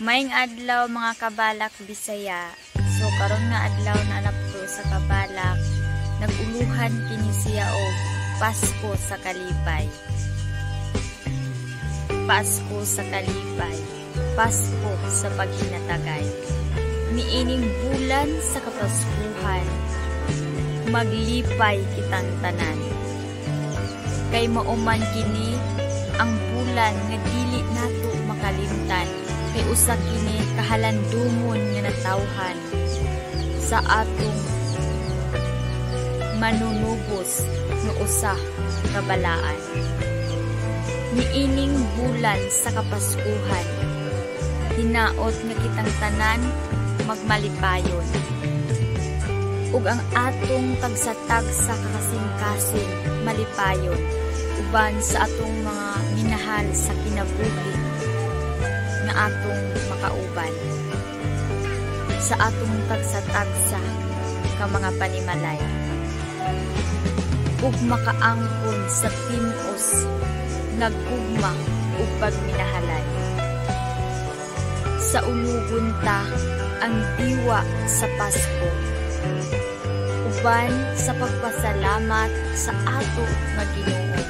Maayong adlaw mga kabalak Bisaya. So karon nga adlaw na napto sa kabalak, naguluhan kini siya og Pasko sa Kalipay. Pasko sa Kalipay. Pasko sa paghinatagay. Niining bulan sa kapaskuhan, maglipay kitang tanan. Kay mauman kini ang bulan nga dili nato makalimtan. Kay usa kini kahalandumon nga natawhan sa atong manunubos nga usa ka balaan. Niining bulan sa kapaskuhan, hinaot nga kitang tanan magmalipayon. Ug ang atong tagsatag sa kakasing-kasing malipayon uban sa atong mga minahal sa kinabuhi nga atong makauban sa atong tagsatagsa ka mga panimalay ug makaangkon sa tinos nagugma ug pagminahalay. Sa ulugon ta ang diwa sa Pasko uban sa pagpasalamat sa ato nga Ginoo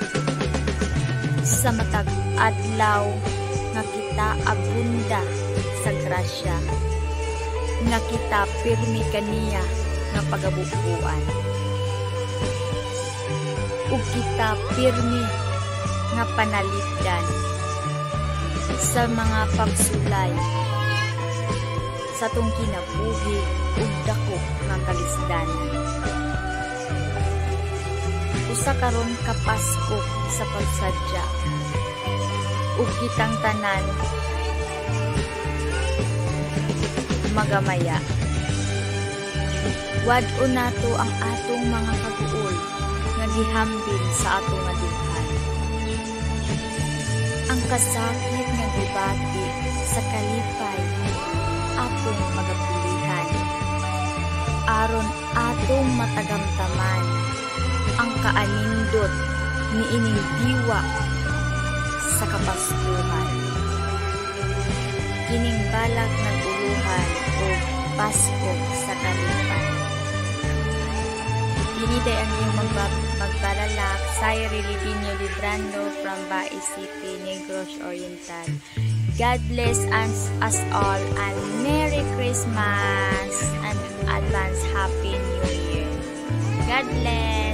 sa matag adlaw nga kita abunda sa grasya, nga kita pirmi kaniya nga pagabubuan, ug kita pirmi nga panalipdan sa mga pagsulay sa tong kinabuhi ug dako nga kalisdanan. Usa karon ka Pasko sa pagsadya ug kitang tanan magamaya. Wad-o nato ang atong mga kabuol nga gihambin sa atong adungan. Ang kasakit nga gibati sa kalipay atong magapulihan. Aron atong matagamtaman ang kaanindot niining diwa sa kapaskuhan. Kining balak naguluhan o Pasko sa Kalipay. Kiniday ang iyong magbalalak, Sayri Livino Librando from Bai City, Negros Oriental. God bless us all and Merry Christmas and advance Happy New Year. God bless.